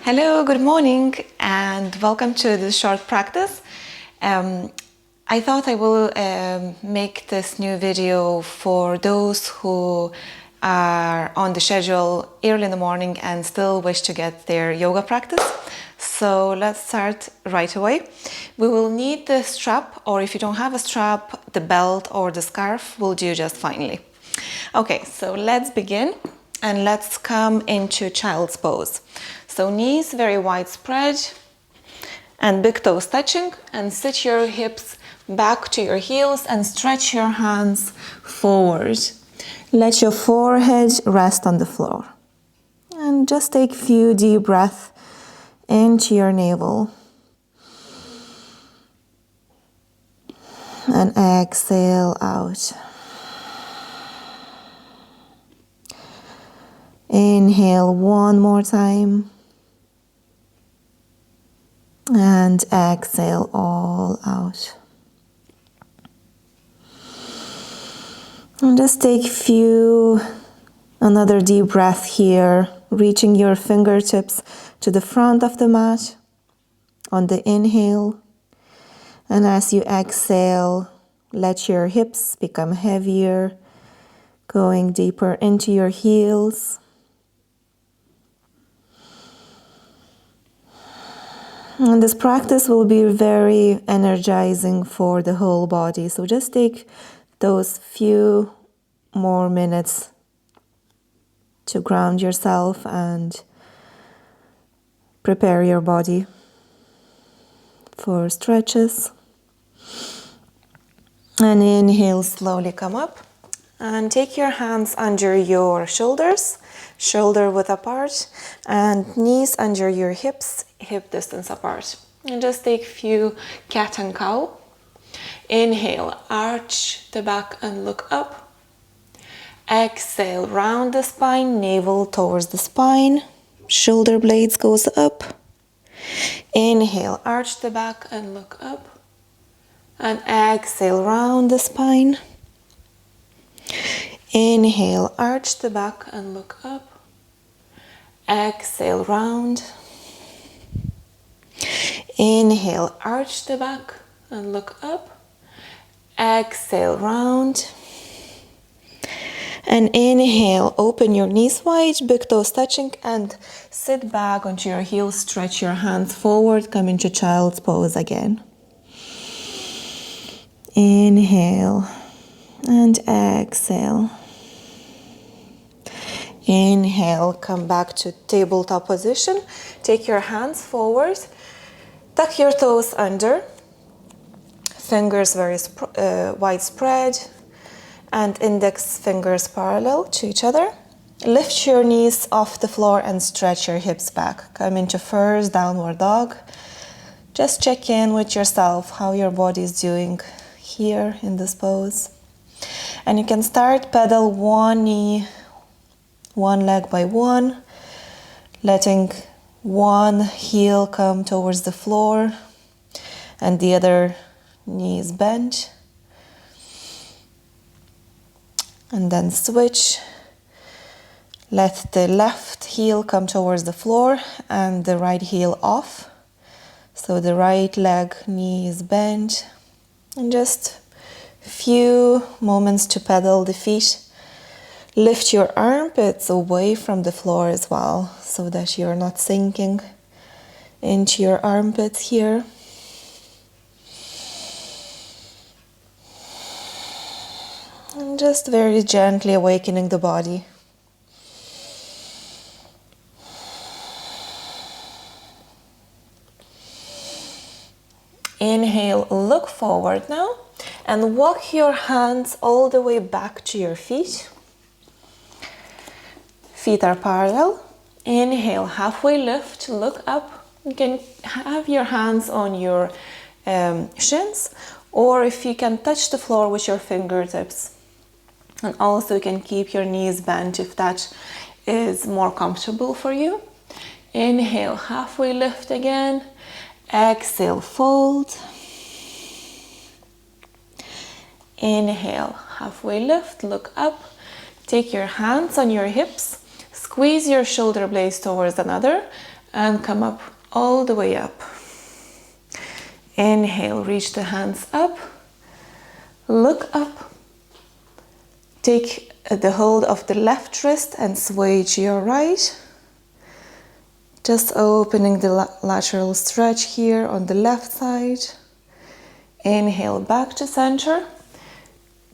Hello, good morning, and welcome to this short practice. I thought I will make this new video for those who are on the schedule early in the morning and still wish to get their yoga practice. So let's start right away. We will need the strap, or if you don't have a strap, the belt or the scarf will do just finely. Okay, so let's begin and let's come into child's pose. So knees very wide spread and big toes touching, and sit your hips back to your heels and stretch your hands forward. Let your forehead rest on the floor. And just take a few deep breaths into your navel. And exhale out. Inhale one more time. And exhale all out. And just take another deep breath here, reaching your fingertips to the front of the mat on the inhale. And as you exhale, let your hips become heavier, going deeper into your heels. And this practice will be very energizing for the whole body. So just take those few more minutes to ground yourself and prepare your body for stretches. And inhale, slowly come up and take your hands under your shoulders, shoulder width apart, and knees under your hips, hip distance apart. And just take a few cat and cow. Inhale, arch the back and look up. Exhale, round the spine, navel towards the spine, shoulder blades goes up. Inhale, arch the back and look up. And exhale, round the spine. Inhale, arch the back and look up. Exhale, round. Inhale, arch the back and look up. Exhale, round. And inhale, open your knees wide, big toes touching, and sit back onto your heels, stretch your hands forward, come into child's pose again. Inhale and exhale. Inhale, come back to tabletop position. Take your hands forward, tuck your toes under, fingers very widespread, and index fingers parallel to each other. Lift your knees off the floor and stretch your hips back. Come into first downward dog. Just check in with yourself how your body is doing here in this pose. And you can start pedal one knee, one leg by one, letting one heel come towards the floor and the other knee is bent. And then switch. Let the left heel come towards the floor and the right heel off. So the right leg, knee is bent. And just few moments to pedal the feet. Lift your armpits away from the floor as well, so that you're not sinking into your armpits here. And just very gently awakening the body. Inhale, look forward now, and walk your hands all the way back to your feet. Feet are parallel. Inhale, halfway lift, look up. You can have your hands on your shins, or if you can touch the floor with your fingertips. And also you can keep your knees bent if that is more comfortable for you. Inhale, halfway lift again. Exhale, fold. Inhale, halfway lift, look up. Take your hands on your hips. Squeeze your shoulder blades towards another and come up all the way up. Inhale, reach the hands up, look up, take the hold of the left wrist and sway to your right. Just opening the lateral stretch here on the left side. Inhale, back to center.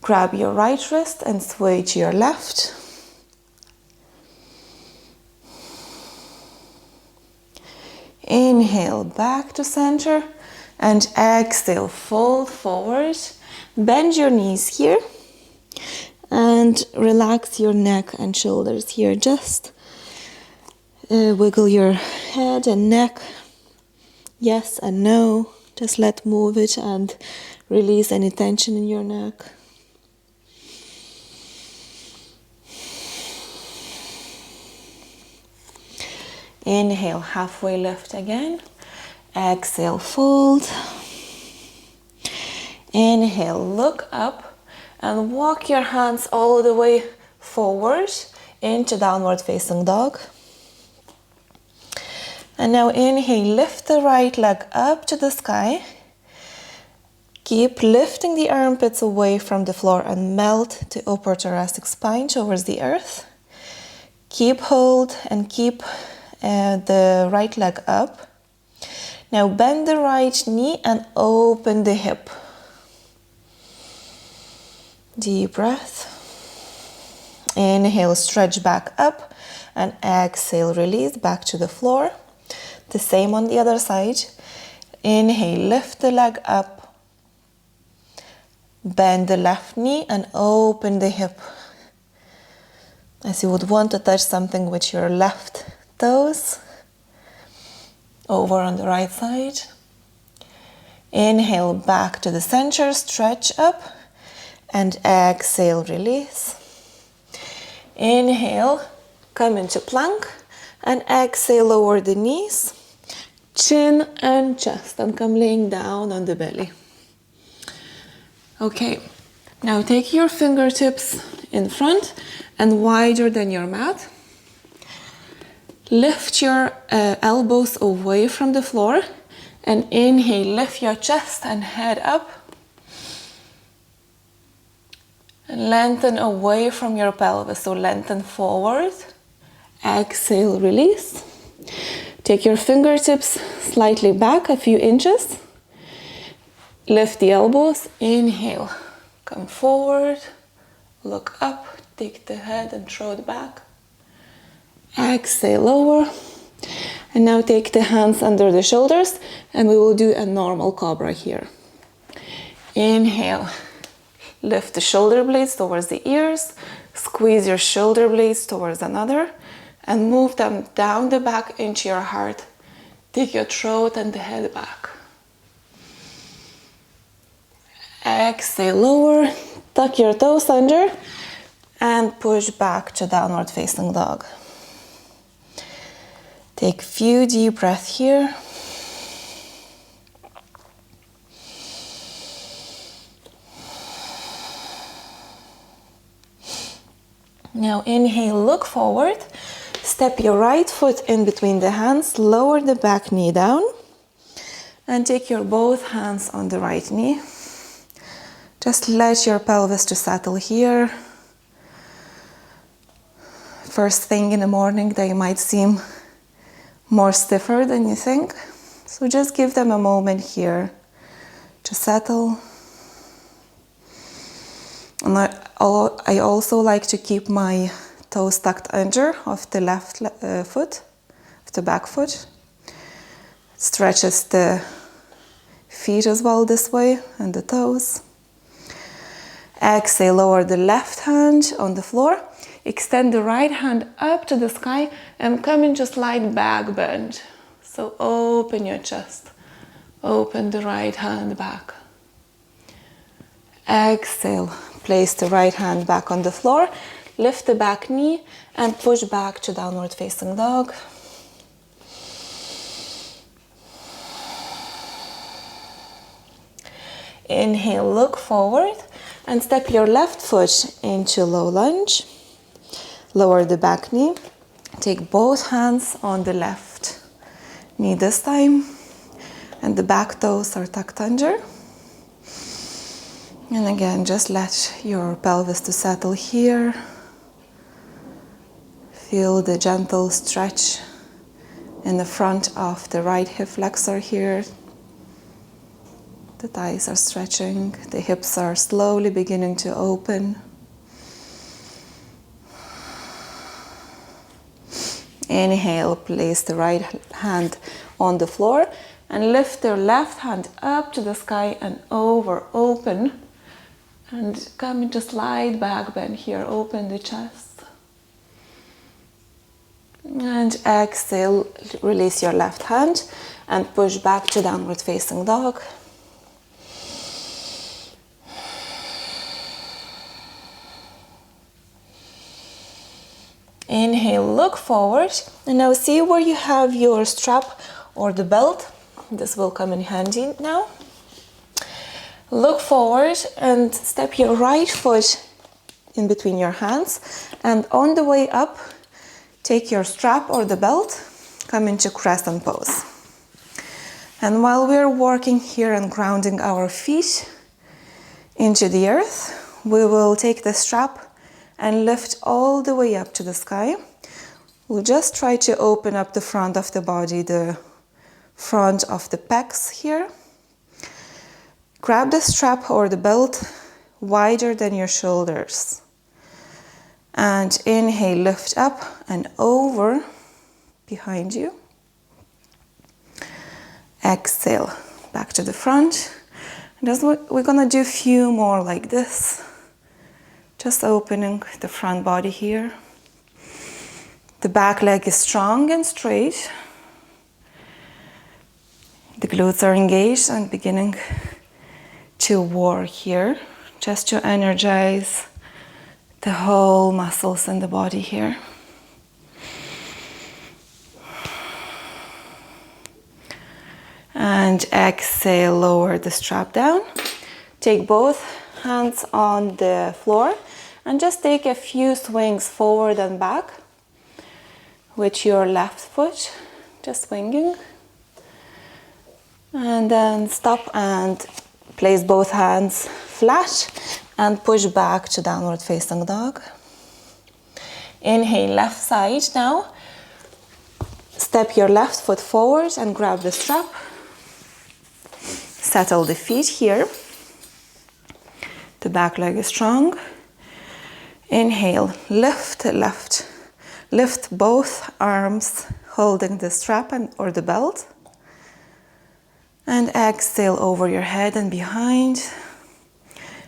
Grab your right wrist and sway to your left. Inhale, back to center. And exhale, fold forward. Bend your knees here. And relax your neck and shoulders here. Just wiggle your head and neck. Yes and no. Just let move it and release any tension in your neck. Inhale, halfway lift again. Exhale, fold. Inhale, look up and walk your hands all the way forward into downward facing dog. And now inhale, lift the right leg up to the sky. Keep lifting the armpits away from the floor and melt the upper thoracic spine towards the earth. Keep hold and keep the right leg up. Now bend the right knee and open the hip. Deep breath. Inhale, stretch back up and exhale, release back to the floor. The same on the other side. Inhale, lift the leg up. Bend the left knee and open the hip. As you would want to touch something with your left toes. Over on the right side. Inhale, back to the center, stretch up. And exhale, release. Inhale, come into plank. And exhale, lower the knees, chin and chest, and come laying down on the belly. Okay, now take your fingertips in front and wider than your mat. Lift your elbows away from the floor and inhale, lift your chest and head up. And lengthen away from your pelvis, so lengthen forward. Exhale, release. Take your fingertips slightly back a few inches. Lift the elbows. Inhale. Come forward. Look up. Take the head and throat back. Exhale, lower. And now take the hands under the shoulders and we will do a normal cobra here. Inhale. Lift the shoulder blades towards the ears. Squeeze your shoulder blades towards another. And move them down the back into your heart. Take your throat and the head back. Exhale, lower. Tuck your toes under. And push back to downward facing dog. Take a few deep breaths here. Now inhale, look forward. Step your right foot in between the hands, lower the back knee down, and take your both hands on the right knee. Just let your pelvis to settle here. First thing in the morning, they might seem more stiffer than you think. So just give them a moment here to settle. And I also like to keep my toes tucked under of the left foot, of the back foot. Stretches the feet as well this way and the toes. Exhale, lower the left hand on the floor. Extend the right hand up to the sky and come into slight back bend. So open your chest. Open the right hand back. Exhale, place the right hand back on the floor. Lift the back knee and push back to downward facing dog. Inhale, look forward and step your left foot into low lunge. Lower the back knee. Take both hands on the left knee this time, and the back toes are tucked under. And again, just let your pelvis to settle here. Feel the gentle stretch in the front of the right hip flexor here. The thighs are stretching, the hips are slowly beginning to open. Inhale, place the right hand on the floor and lift the left hand up to the sky and over, open. And come into slide back bend here, open the chest. And exhale, release your left hand and push back to downward facing dog. Inhale, look forward, and now see where you have your strap or the belt. This will come in handy now. Look forward and step your right foot in between your hands, and on the way up, take your strap or the belt, come into crescent pose. And while we're working here and grounding our feet into the earth, we will take the strap and lift all the way up to the sky. We'll just try to open up the front of the body, the front of the pecs here. Grab the strap or the belt wider than your shoulders. And inhale, lift up and over behind you. Exhale, back to the front. And we're gonna do a few more like this. Just opening the front body here. The back leg is strong and straight. The glutes are engaged and beginning to work here, just to energize the whole muscles in the body here. And exhale, lower the strap down. Take both hands on the floor and just take a few swings forward and back with your left foot, just swinging. And then stop and place both hands flat and push back to downward facing dog. Inhale, left side now. Step your left foot forward and grab the strap. Settle the feet here. The back leg is strong. Inhale, lift left. Lift both arms holding the strap or the belt. And exhale over your head and behind.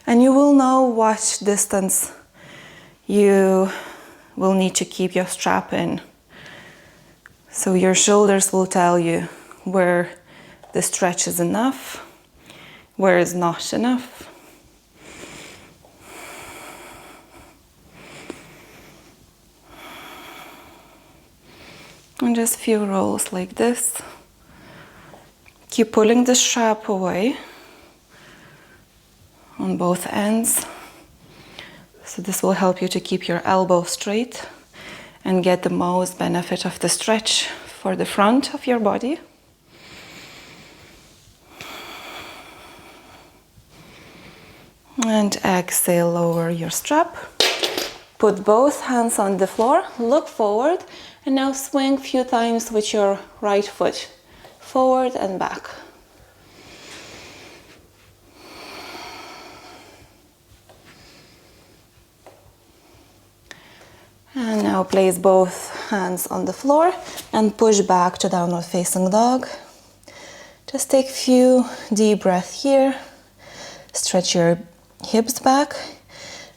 And you will know what distance you will need to keep your strap in. So your shoulders will tell you where the stretch is enough, where is not enough. And just a few rolls like this. Keep pulling the strap away on both ends. So this will help you to keep your elbow straight and get the most benefit of the stretch for the front of your body. And exhale, lower your strap. Put both hands on the floor, look forward, and now swing a few times with your right foot, forward and back. And now place both hands on the floor and push back to downward facing dog. Just take a few deep breaths here. Stretch your hips back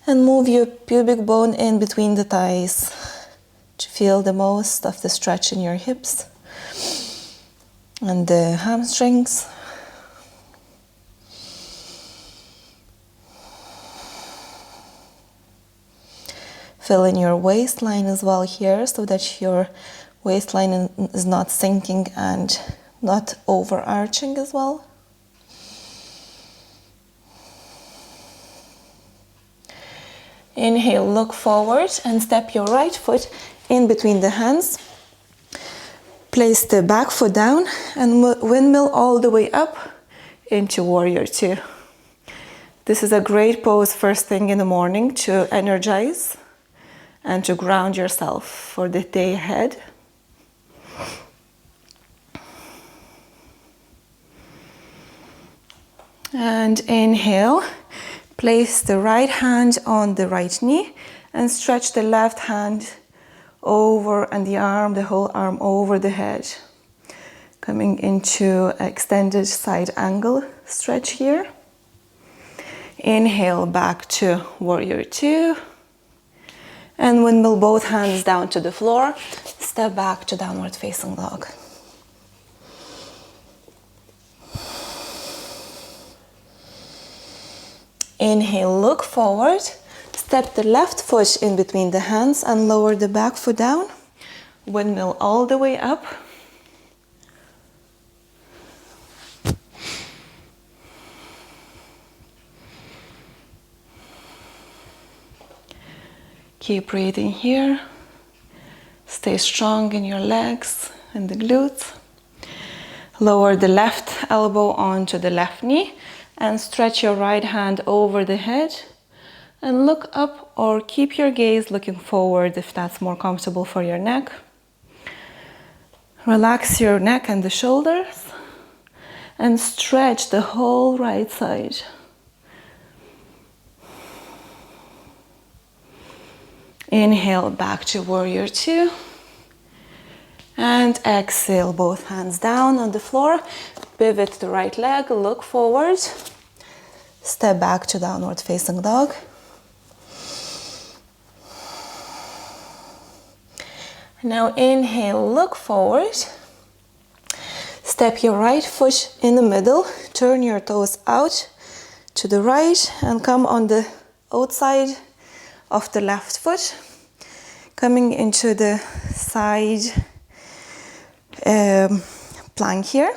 and move your pubic bone in between the thighs to feel the most of the stretch in your hips and the hamstrings. Fill in your waistline as well here so that your waistline is not sinking and not overarching as well. Inhale, look forward and step your right foot in between the hands. Place the back foot down and windmill all the way up into warrior two. This is a great pose first thing in the morning to energize and to ground yourself for the day ahead. And inhale, place the right hand on the right knee and stretch the left hand over and the arm, the whole arm over the head. Coming into extended side angle stretch here. Inhale back to warrior two. And windmill both hands down to the floor. Step back to downward facing dog. Inhale, look forward. Step the left foot in between the hands and lower the back foot down. Windmill all the way up. Keep breathing here. Stay strong in your legs and the glutes. Lower the left elbow onto the left knee and stretch your right hand over the head and look up or keep your gaze looking forward if that's more comfortable for your neck. Relax your neck and the shoulders and stretch the whole right side. Inhale back to warrior two. And exhale, both hands down on the floor. Pivot the right leg, look forward. Step back to downward facing dog. Now inhale, look forward. Step your right foot in the middle. Turn your toes out to the right and come on the outside of the left foot. Coming into the side plank here.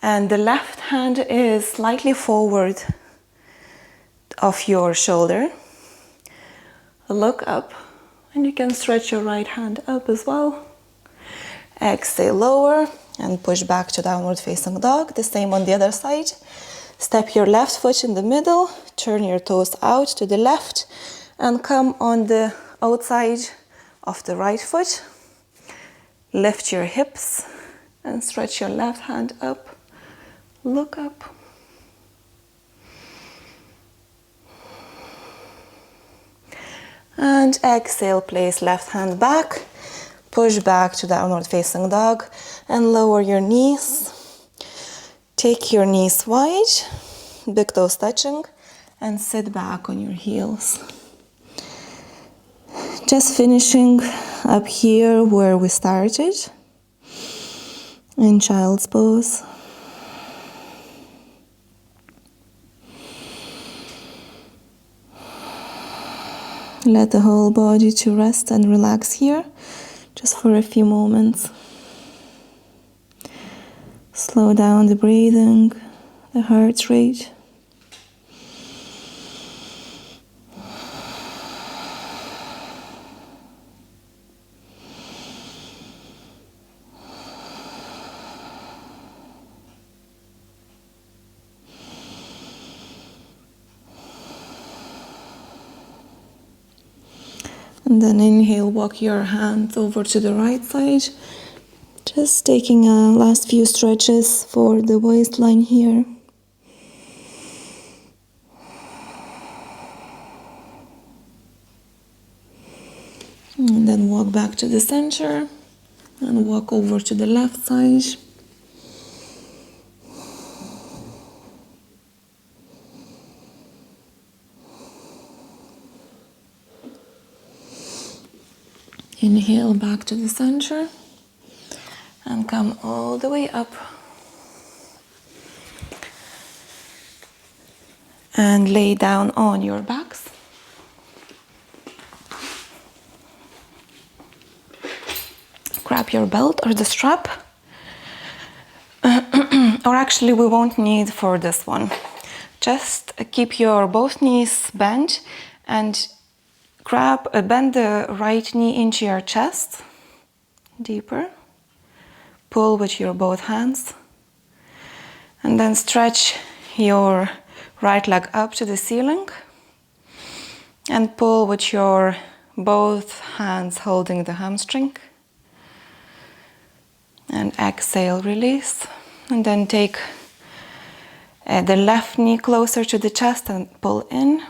And the left hand is slightly forward of your shoulder. Look up and you can stretch your right hand up as well. Exhale, lower and push back to downward facing dog. The same on the other side. Step your left foot in the middle, turn your toes out to the left and come on the outside of the right foot. Lift your hips and stretch your left hand up. Look up. And exhale, place left hand back. Push back to downward facing dog and lower your knees. Take your knees wide, big toes touching, and sit back on your heels. Just finishing up here where we started, in child's pose. Let the whole body to rest and relax here, just for a few moments. Slow down the breathing, the heart rate. And then inhale, walk your hands over to the right side. Just taking a last few stretches for the waistline here. And then walk back to the center and walk over to the left side. Inhale back to the center and come all the way up. And lay down on your backs. Grab your belt or the strap. Or actually we won't need for this one. Just keep your both knees bent and bend the right knee into your chest deeper. Pull with your both hands. And then stretch your right leg up to the ceiling. And pull with your both hands holding the hamstring. And exhale, release. And then take the left knee closer to the chest and pull in.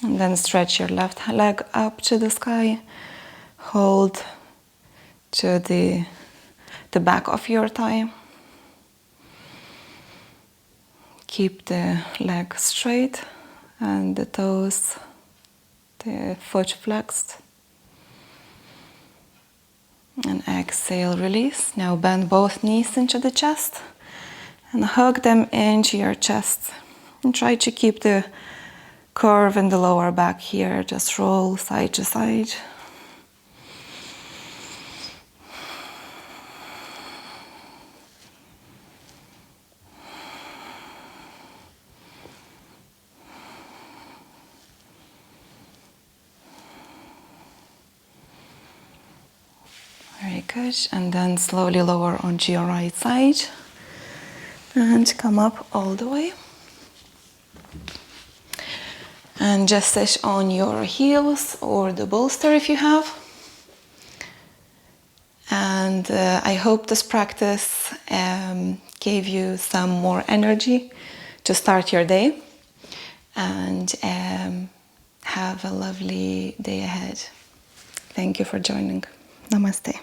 And then stretch your left leg up to the sky. Hold to the back of your thigh. Keep the leg straight and the toes, the foot flexed. And exhale, release. Now bend both knees into the chest and hug them into your chest. And try to keep the curve in the lower back here. Just roll side to side. Very good. And then slowly lower onto your right side. And come up all the way. And just sit on your heels or the bolster if you have. And I hope this practice gave you some more energy to start your day. And have a lovely day ahead. Thank you for joining. Namaste.